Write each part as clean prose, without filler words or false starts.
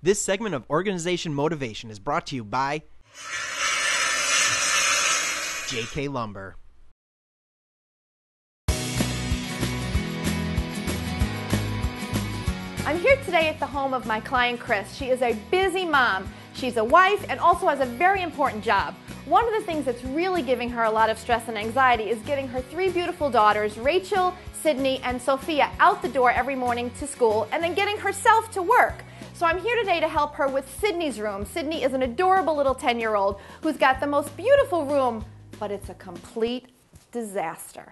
This segment of Organization Motivation is brought to you by JK Lumber. I'm here today at the home of my client Chris. She is a busy mom. She's a wife and also has a very important job. One of the things that's really giving her a lot of stress and anxiety is getting her three beautiful daughters, Rachel, Sydney, and Sophia, out the door every morning to school and then getting herself to work. So I'm here today to help her with Sydney's room. Sydney is an adorable little 10-year-old who's got the most beautiful room, but it's a complete disaster.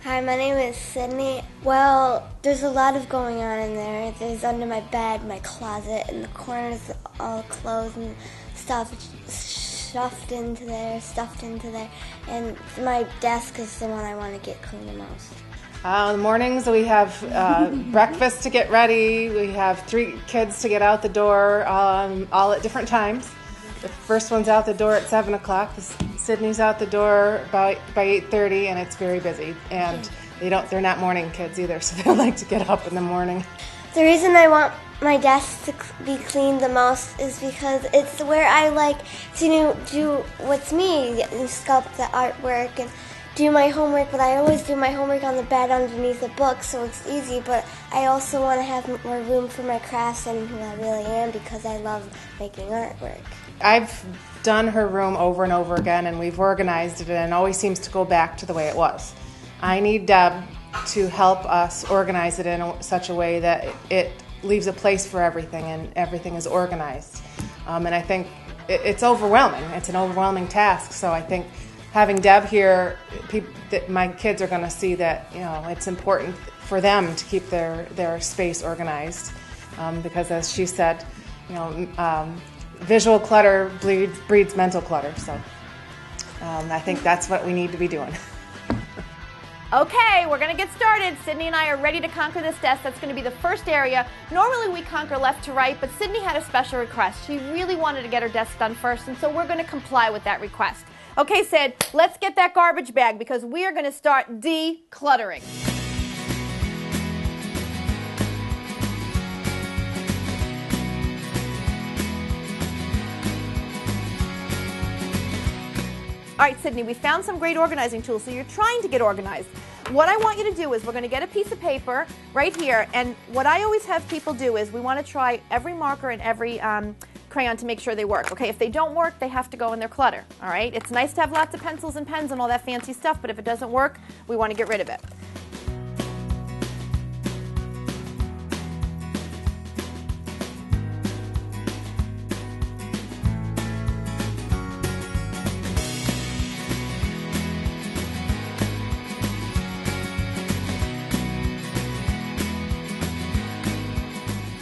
Hi, my name is Sydney. Well, there's a lot of going on in there. There's under my bed, my closet, and the corners all clothes and stuff stuffed into there, and my desk is the one I want to get clean the most. In the mornings we have breakfast to get ready. We have 3 kids to get out the door, all at different times. The first one's out the door at 7 o'clock. Sydney's out the door by 8:30, and it's very busy. And they're not morning kids either, so they don't like to get up in the morning. The reason I want my desk to be cleaned the most is because it's where I like to do what's me, sculpt the artwork and do my homework, but I always do my homework on the bed underneath a book, so it's easy, but I also want to have more room for my crafts and who I really am because I love making artwork. I've done her room over and over again, and we've organized it, and it always seems to go back to the way it was. I need Deb to help us organize it in such a way that it leaves a place for everything, and everything is organized. And I think it's overwhelming. It's an overwhelming task, so I think having Deb here, my kids are going to see that it's important for them to keep their space organized, because as she said, visual clutter breeds mental clutter. So I think that's what we need to be doing. Okay, we're going to get started. Sydney and I are ready to conquer this desk. That's going to be the first area. Normally we conquer left to right, but Sydney had a special request. She really wanted to get her desk done first, and so we're going to comply with that request. Okay, Sid, let's get that garbage bag because we are going to start decluttering. All right, Sydney, we found some great organizing tools, so you're trying to get organized. What I want you to do is we're going to get a piece of paper right here, and what I always have people do is we want to try every marker and every crayon to make sure they work. Okay, if they don't work, they have to go in their clutter, all right? It's nice to have lots of pencils and pens and all that fancy stuff, but if it doesn't work, we want to get rid of it.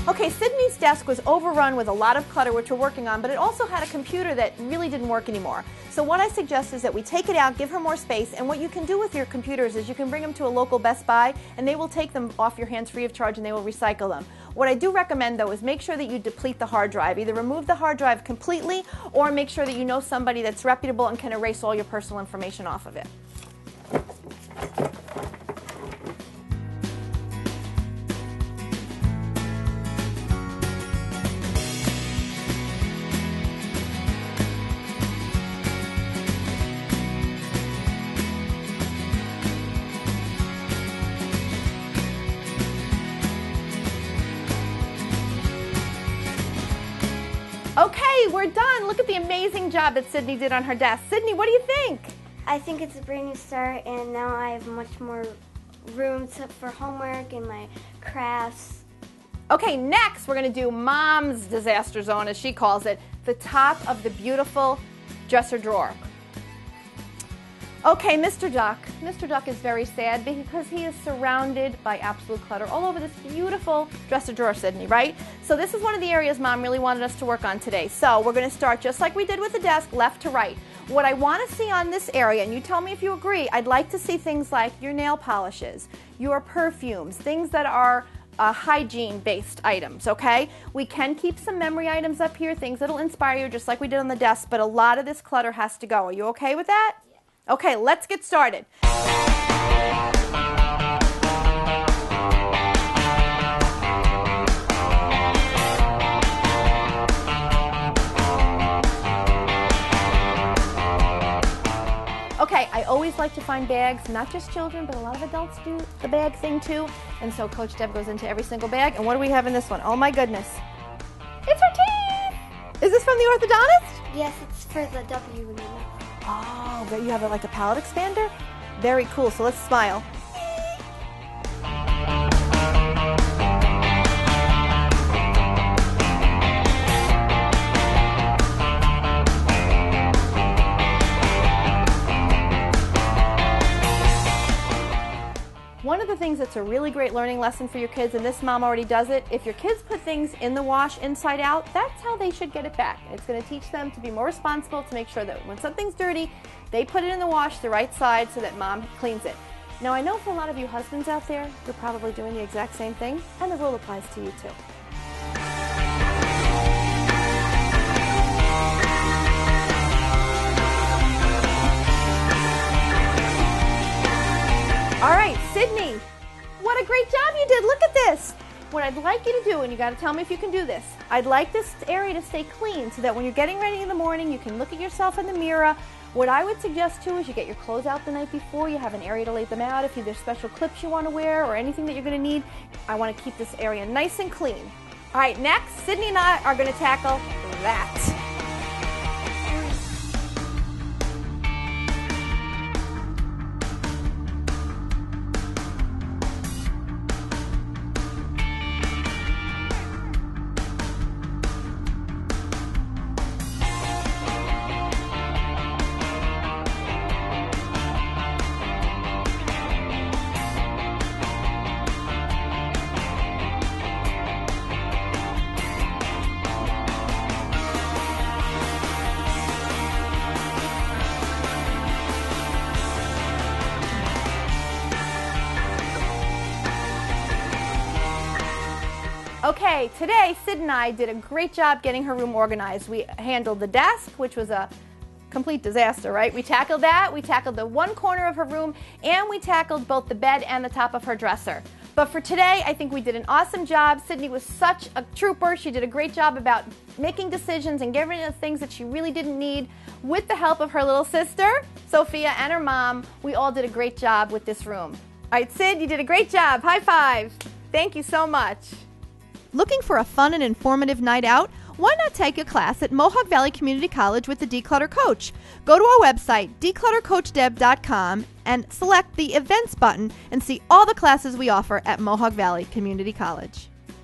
Okay, Sydney's desk was overrun with a lot of clutter, which we're working on, but it also had a computer that really didn't work anymore. So what I suggest is that we take it out, give her more space, and what you can do with your computers is you can bring them to a local Best Buy, and they will take them off your hands free of charge, and they will recycle them. What I do recommend, though, is make sure that you deplete the hard drive. Either remove the hard drive completely, or make sure that you know somebody that's reputable and can erase all your personal information off of it. Okay, we're done. Look at the amazing job that Sydney did on her desk. Sydney, what do you think? I think it's a brand new start, and now I have much more room for homework and my crafts. Okay, next we're going to do Mom's disaster zone, as she calls it, the top of the beautiful dresser drawer. Okay, Mr. Duck is very sad because he is surrounded by absolute clutter all over this beautiful dresser drawer, Sydney, right? So this is one of the areas Mom really wanted us to work on today. So we're going to start just like we did with the desk, left to right. What I want to see on this area, and you tell me if you agree, I'd like to see things like your nail polishes, your perfumes, things that are hygiene-based items, okay? We can keep some memory items up here, things that'll inspire you, just like we did on the desk, but a lot of this clutter has to go. Are you okay with that? Yeah. Okay, let's get started. Okay, I always like to find bags, not just children, but a lot of adults do the bag thing too. And so Coach Deb goes into every single bag. And what do we have in this one? Oh my goodness. It's her teeth! Is this from the orthodontist? Yes, it's for the W in the mouth. Oh, there you have it like a palate expander? Very cool, so let's smile. One of the things that's a really great learning lesson for your kids, and this mom already does it, if your kids put things in the wash inside out, that's how they should get it back. It's going to teach them to be more responsible, to make sure that when something's dirty, they put it in the wash the right side so that mom cleans it. Now I know for a lot of you husbands out there, you're probably doing the exact same thing, and the rule applies to you too. All right, Sydney, what a great job you did. Look at this. What I'd like you to do, and you got to tell me if you can do this, I'd like this area to stay clean so that when you're getting ready in the morning, you can look at yourself in the mirror. What I would suggest too is you get your clothes out the night before. You have an area to lay them out. If there's special clips you want to wear or anything that you're going to need, I want to keep this area nice and clean. All right, next, Sydney and I are going to tackle that. Okay, today Sid and I did a great job getting her room organized. We handled the desk, which was a complete disaster, right? We tackled that, we tackled the one corner of her room, and we tackled both the bed and the top of her dresser. But for today, I think we did an awesome job. Sydney was such a trooper. She did a great job about making decisions and getting rid of things that she really didn't need. With the help of her little sister, Sophia, and her mom, we all did a great job with this room. All right, Sid, you did a great job. High five. Thank you so much. Looking for a fun and informative night out? Why not take a class at Mohawk Valley Community College with the Declutter Coach? Go to our website, decluttercoachdeb.com, and select the Events button and see all the classes we offer at Mohawk Valley Community College.